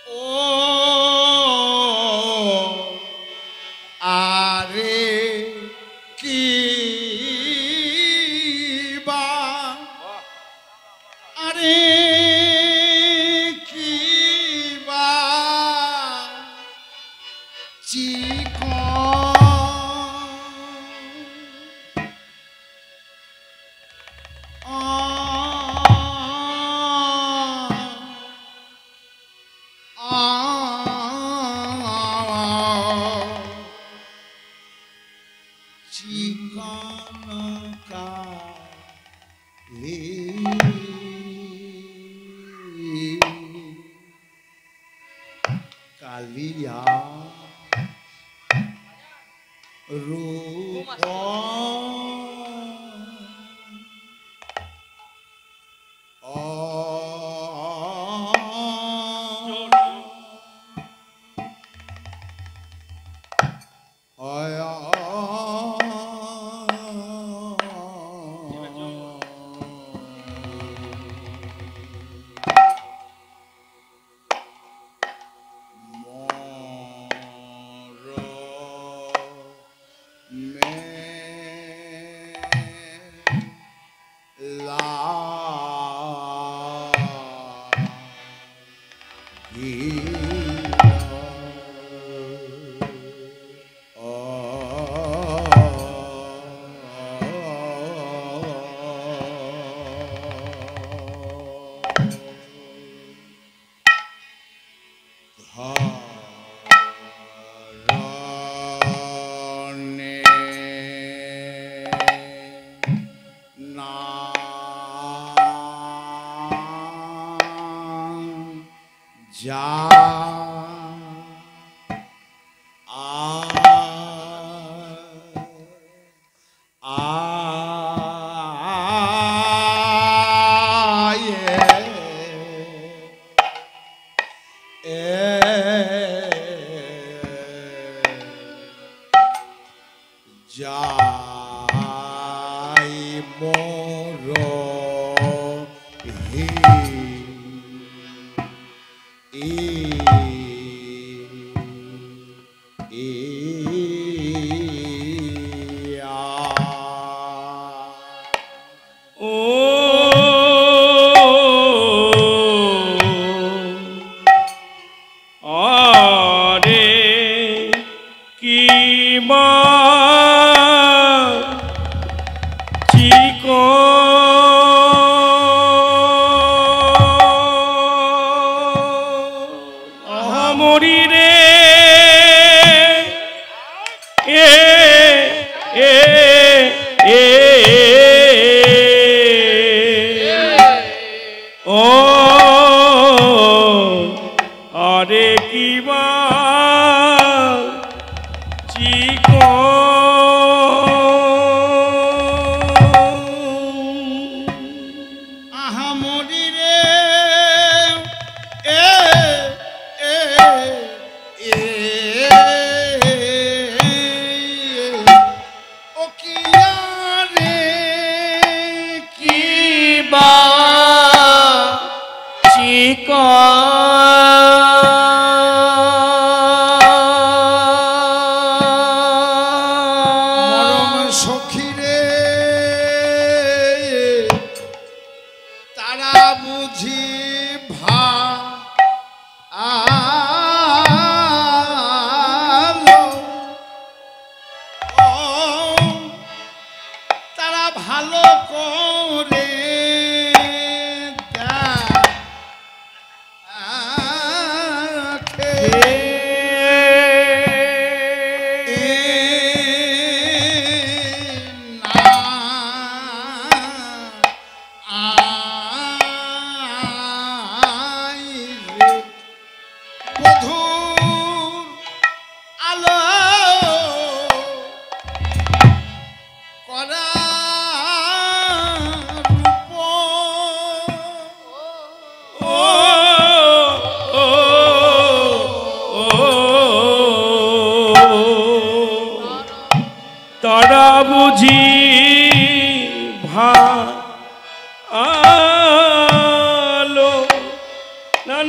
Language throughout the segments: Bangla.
ও আরে কি বা আরে কি বা কালিয়া রূপ যা যাই মোর হি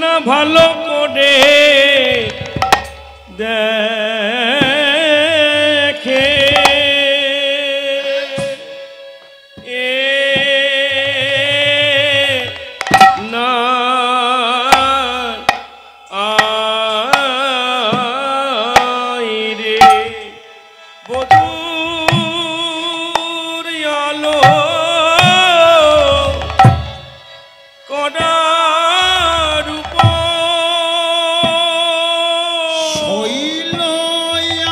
না যারা ভালো করে দেখে না রে বধূর আলো কড়ার শৈল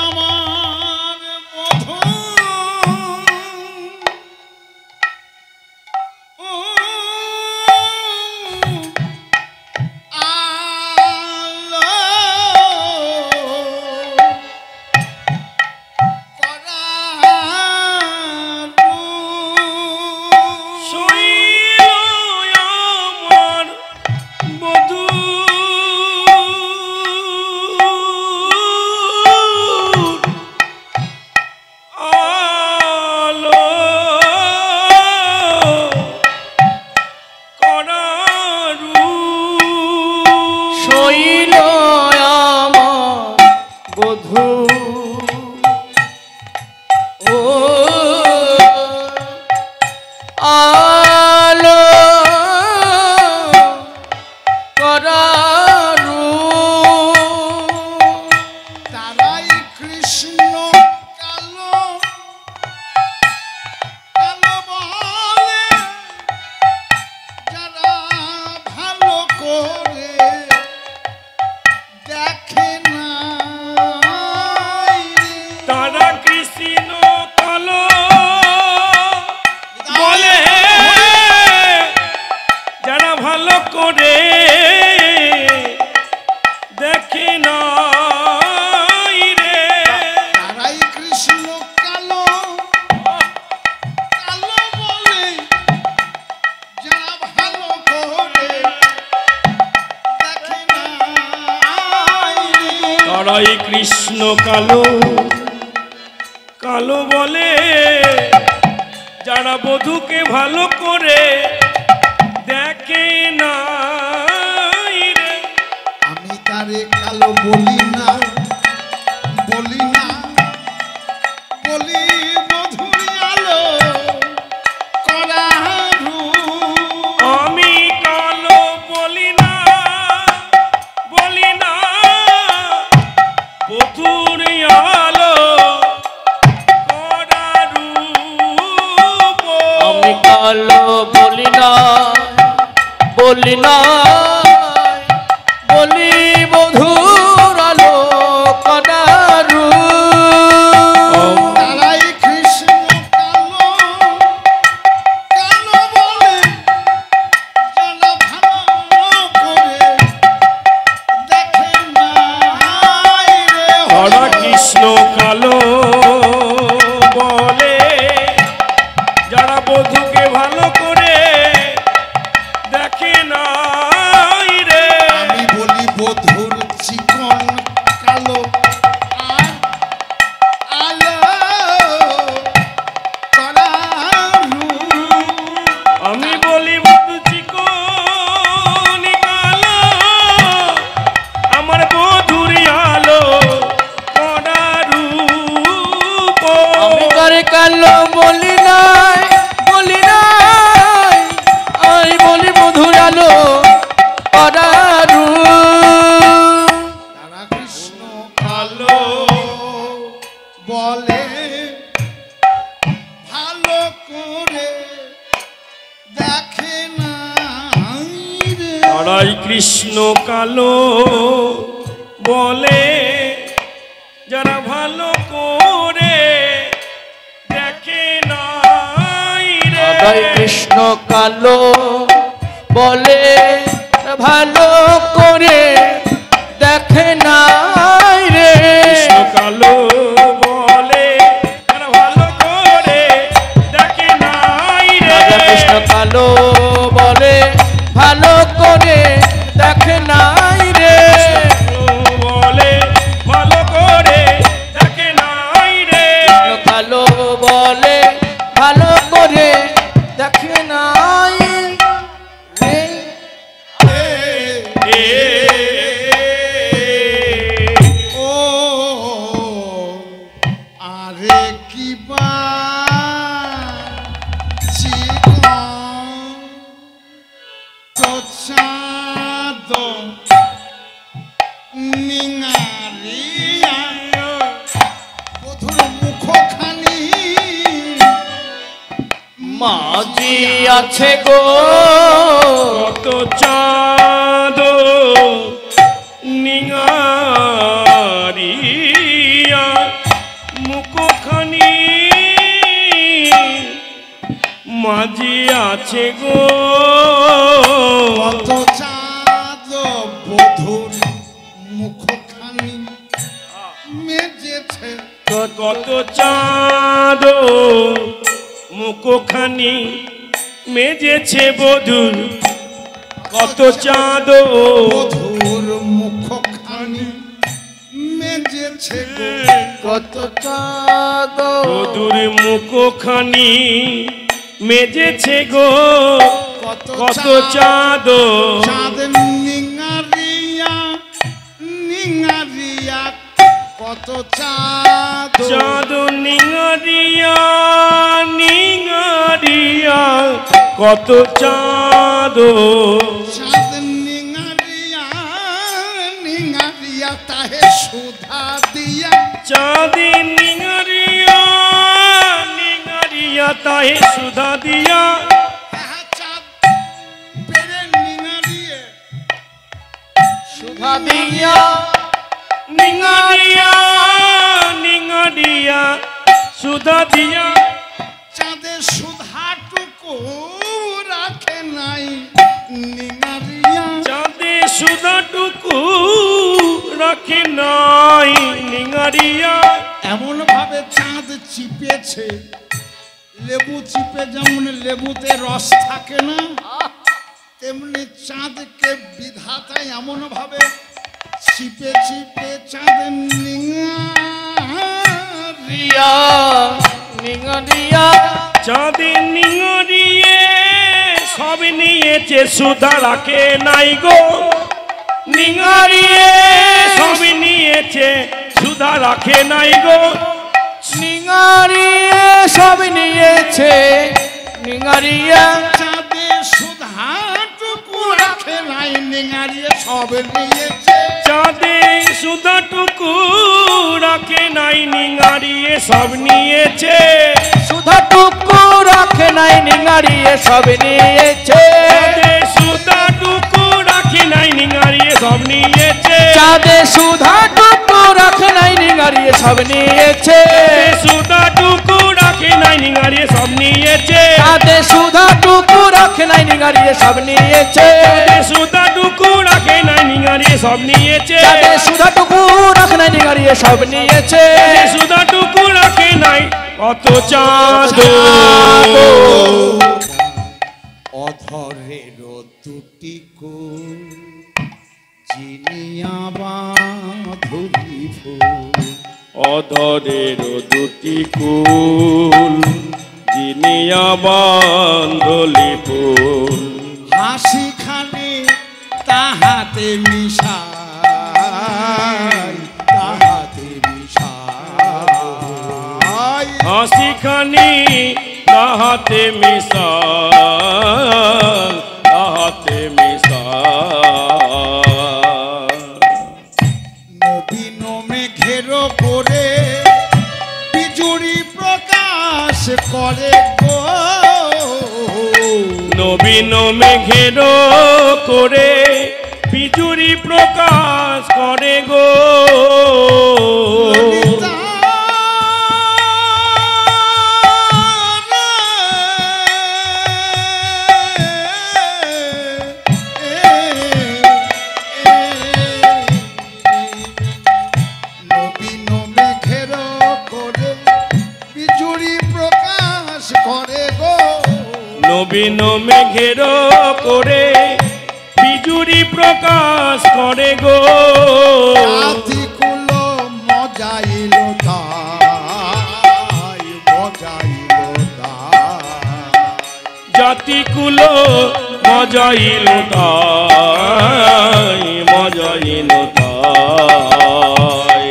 আমার মধু কৃষ্ণ কালো কালো বলে যারা বধূকে ভালো করে দেখে না রে। আমি তারে কালো বলি না বলি না বলি বধূর আলো কড়ারু। আমি কালো বলি না বধূর আলো কড়ারু। আমি কালো বলি না বলি বধূর আলো কড়ারু। তারাই কৃষ্ণ কালো কালো বলে যারা ভালো করে দেখে না রে। হরে কৃষ্ণ কালো বলে যারা বধূকে ভালো করে দেখে না রে। আমি বলি বধূর চিকন কালো আর আলো কড়ারু। আমি বলি বধূ চিকন কালো আমার বধূর আলো কড়ারু। আমি করে কালো বলি নাই আমি বলি বধূর আলো কড়ারু। তারা কৃষ্ণ কালো বলে ভালো করে দেখে না রে। তারাই কৃষ্ণ কালো বলে যারা ভালো করে দেখে না রে। তারাই কৃষ্ণ কালো বলে ভালো করে দেখে না রে। কৃষ্ণ কালো বলে যারা ভালো করে দেখে না রে। কৃষ্ণ কালো বলে ভালো করে দেখে নাই রে। বলে ভালো করে দেখে নাই রে। কালো বলে ভালো করে দেখে নাই রে। এ নিঙারিয়া বধুর মুখখানি মাঝি আছে গো কত চাঁদ নিঙারিয়া মুখখানি মাঝি আছে গো কত চাঁদ বধুর মুখখানি মেজেছে কত চাঁদ মুখখানি মেজেছে বধুর কত চাঁদ বধুর মুখখানি মেজেছে গো। কত চাঁদ বধুর মুখখানি মেজেছে গো কত চাঁদ চাঁদ নিঙারিয়া নিঙারিয়া কত চাঁদ চাঁদ নিঙারিয়া নিঙারিয়া কত চাঁদ চাঁদ নিঙারিয়া নিঙারিয়া তাহে সুধা দিয়া চাঁদ নিঙারিয়া নিঙারিয়া তাহে সুধা দিয়া তাহা চাঁদ পেরে নিঙারিয়ে সুধা দিয়া নিঙারিয়া নিঙারিয়া সুধা দিয়া চাঁদের সুধাটুকু রাখে নাই নিঙারিয়া চাঁদে সুধাটুকু রাখে নাই নিঙারিয়া এমন ভাবে চাঁদ চিপেছে লেবু চিপে যেমন লেবুতে রস থাকে না তেমনি চাঁদকে বিধাতা এমন ভাবে চিপে চিপে চাঁদ নিঙারিয়া নিঙারিয়া চাঁদে নিঙারিয়ে সব নিয়েছে সুধা রাখে নাই গো নিঙারিয়ে সব নিয়েছে সুধা রাখে নাই গো নিঙারিয়া সব নিয়েছে নিঙারিয়া চাঁদে সুধাটুকু রাখে নাই নিঙারিয়ে সব নিয়েছে চাঁদে সুধাটুকু রাখে নাই নিঙারিয়ে সব নিয়েছে সুধাটুকু রাখে নাই নিঙারিয়ে সব নিয়েছে চাঁদে সুধাটুকু রাখে নাই নিঙারিয়ে সব নিয়েছে চাঁদে সুধাটুকু রাখে নাই নিঙারিয়ে সব নিয়েছে সুধাটুকু রাখে নাই নিঙারিয়ে সব নিয়েছে চাঁদে সুধাটুকু রাখে নাই নিঙারিয়ে সব নিয়েছে সুধাটুকু রাখে নাই নিঙারিয়ে সব নিয়েছে চাঁদে সুধাটুকু রাখে নাই নিঙারিয়ে সব নিয়েছে সুধাটুকু রাখে নাই কত চাঁদ অধরের দুটি কুল চিনিয়া বাঁধুরি ফুল অধরের দুটি কুল জিনিয়া বান্ধলি ফুল হাসি খানে তাহাতে মিশাই তাহাতে মিশাই হাসি খানি তাহাতে মিশাল তাহাতে মিশাল নবীন মেঘের করে বিজুড়ি প্রকাশ করে গো নবীন মেঘের করে বিজুরি প্রকাশ করে গো ললিতা নবীন মেঘের করে বিজুড়ি প্রকাশ করে গো নবীন মেঘের করে বিজুরি প্রকাশ করে গো জাতিকুল মজাইল তাই মজাইল তাই জাতিকুল মজাইল তাই মজাইল তাই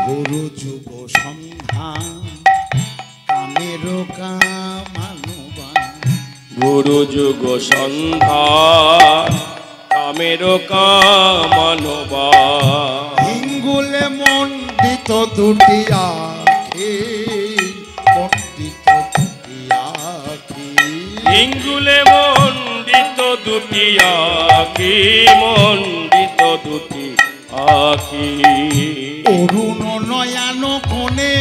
গুরু যুব সন্ধ্যা কামের কামানুবা গুরু যুগ সন্ধ্যা কামের কামানবা হিঙ্গুলে মণ্ডিত দুটি আখি মণ্ডিত দুটি আখি হিঙ্গুলে মণ্ডিত দুটি আখি মণ্ডিত দুটি আখি অরুণ নয়ান কোণে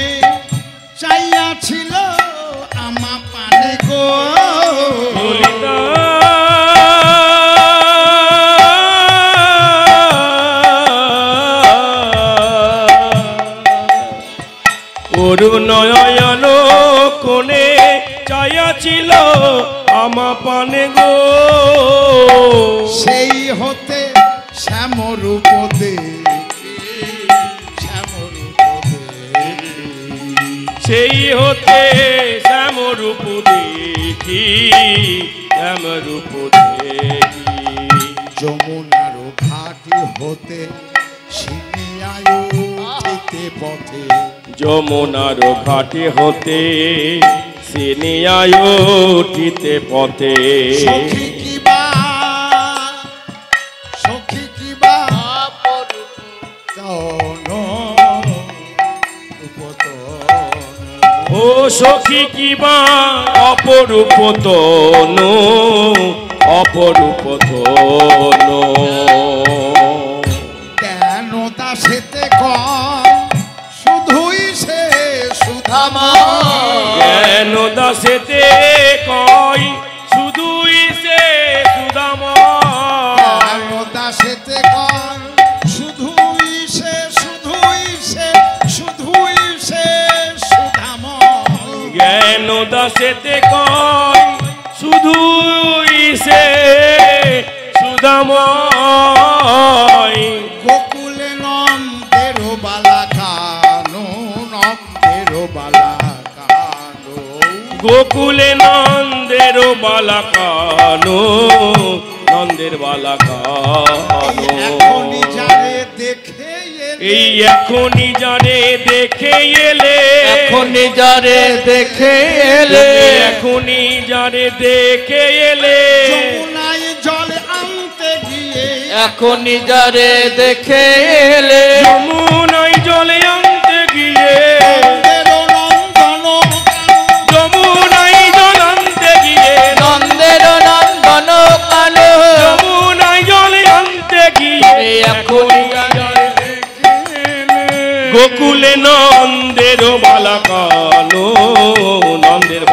চাইয়াছিল আমা পানে গো ললিতা অরুণয়ন কোণে চাইয়াছিল আমা পানে গো সেই হতে শ্যামরূপ দেখি শ্যামরূপ দেখি সেই হতে শ্যামরূপ দেখি শ্যামরূপ দেখি যমুনার ঘাটি হতে সিনিয়ায় উঠিতে পথে যমুনার ঘাটে হতে সিনিয়ায় উঠিতে পথে সখী কিবা তন উপতন ও সখী কিবা অপরূপ তনু অপরূপ তনু কেন দাসেতে কম শুধুই সে সুধামা জ্ঞান দাসেতে কয় শুধুই সে সুদামা কেন দাসেতে কম শুধুই সে সুধামা জ্ঞান দাসেতে কয় শুধুই সে সুদাময় গোকুলে নন্দের বালাকানো গোকুলে নন্দের বালাকানো নন্দের বালাকানো এখনই যারে দেখে এই এখনই জানে দেখে এলে এখনই যারে দেখে এলে এখনই জানে দেখে এলে যমুনায় জল আনতে গিয়ে এখনই যারে দেখে এলে যমুনায় জলে আনতে গিয়ে যমুনায় জল আনতে গিয়ে নন্দের নন্দন কালো যমুনায় জলে আনতে গিয়ে এখনই গোকুলে নন্দের বালাকানো নন্দের